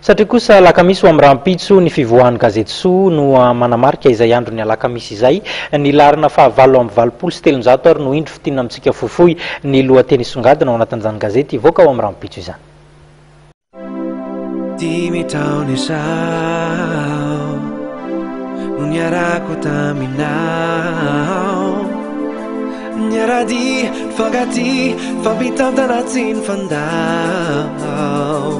Satria kosa alakamisy ho amin'ny rahampitso ny fivoahan'ny gazety Soa no manamarika izay andro ny alakamisy izay ny larina fahavalo amby valopolo sy telonjato ary no indro fitinana amintsika fohifohy ny lohateny songadina ao anatin'izany gazety ivoaka ao amin'ny rahampitso izany. Dimy taona izao no niarako taminao, niarady fangaty fampitantana tsy ny fandao,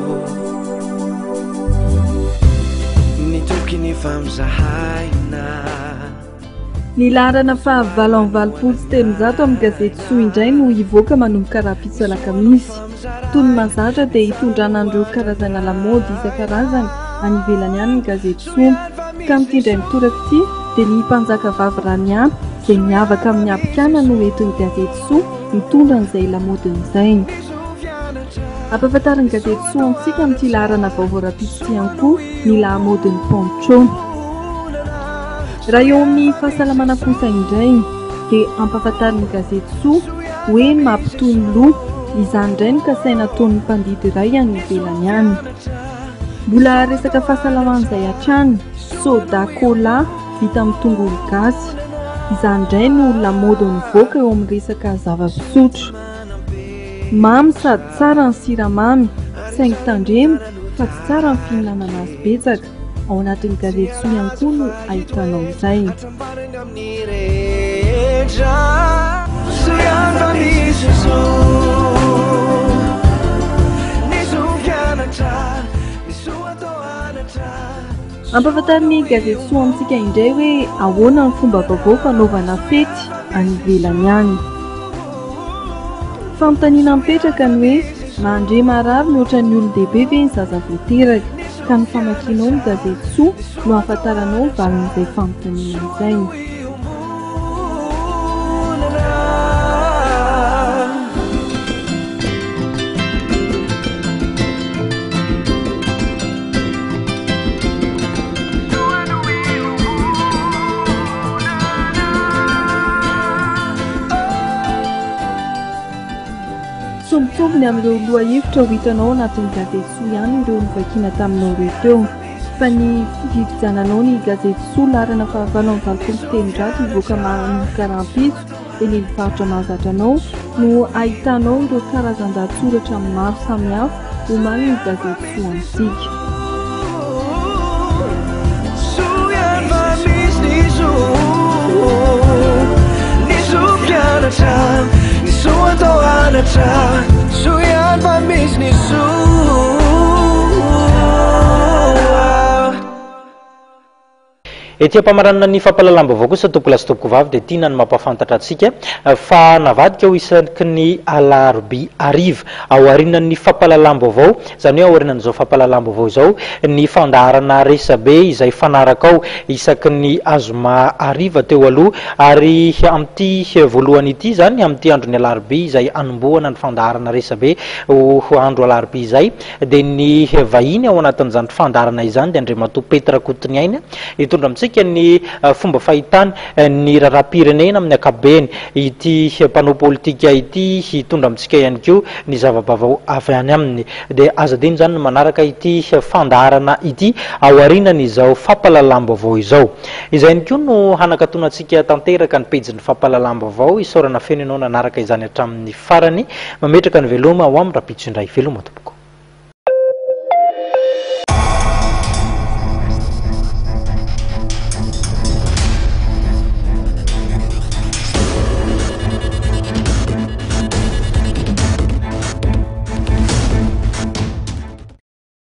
nitoky ny famzahaina. Ny larana fahavalo amby valopolo sy telonjato amin'ny gazety Soa indray no ivoaka manomboka rahampitso alakamisy. Toy ny mazatra dia hitondranan'ireo karazana lamaody isan-karazany any ivelany any ny gazety Soa. Ka mitindray mitoraka ity dia ny mpanjaka vavy Rania izay miavaka amin'ny apikana no entin'ny gazety Soa mitondra an'izay lamaodin'izay. Ampahafantarin'ny gazety Soa antsika amin'ity larana vaovao rahampitso ihany koa ny lamaodin'ny Poncho. Raha eo amin'ny fahasalamana kosa indray dia ampahafantarin'ny gazety Soa hoe mampitohy ny loha izany indray ny kasaina ataon'ny mpandidy iray any ivelany any. Mbola resaka fahasalamana izay hatrany, soda cola vita amin'ny tongolo gasy, izany indray no lamaody nivoaka eo amin'ny resaka zava-pisotro. Mamy sady tsara ny siramamy, saingy tandremo fa tsy tsara ny fihinanana azy betsaka. Ao anatin'ny gazety Soa ihany koa no ahitanao izay. Ampahafantarin'ny gazety Soa amintsika indray hoe ahoana ny fomba vaovao fanaovana fety any ivelany any. Fampitaniana mipetraka ny hoe mandre marary mihoatra ny olon-dehibe ve ny zaza vao teraka, ka ny famakianao ny gazety Soa no ahafantaranao valin'izay fampitaniana izay. Sombotsovony amin'ireo lohahevitra ho hitanao anatin'ny gazety Soa ihany ireo nivakiana taminao ireo teo. Fa ny fividiananao ny gazety Soa larana fahavalo amby valopolo sy telonjato ivoaka manomboka rahampitso dia ny mivarotra mahazatranao no ahitanao ireo karazan-dahatsoratra maro samihafa omaly ny gazety Soa amintsika. Ety ampamaranana ny fampalalam-baovao kosa tompola sy tompoko vavy dia tiana ny mampafantatra antsika fa navadika ho isaky ny alarobia ariva ao aorianan'ny fampalalam-baovao, izany hoe ao aorianan'izao fampalalam-baovao izao ny fandaharana resabe izay fanaraka ao isaky ny azoma ariva teo aloha, ary amin'ity voalohany ity izany amin'ity andro ny alarobia izay anombohana ny fandaharana resabe ho andro alarobia izay dia ny vahiny ao anatin'izany fandaharana izany dia Andriamatoa Petra Kotoniaina hitondra amintsika ny fomba fahitany ny raharam-pirenena amin'ny ankapobeny. Ity mpanao politika ity hitondra amintsika ihany koa ny zava-bavao avy any aminy dia aza diny izany no manaraka ity fandaharana ity ao aorianan'izao fampalalam-baovao izao. Izay ihany koa no hanakatonantsika tanteraka ny pejin'ny fampalalam-baovao isaorana feno ianao nanaraka izany hatramin'ny farany. Mametraka ny veloma ao amin'ny rahampitso indray veloma tompoko.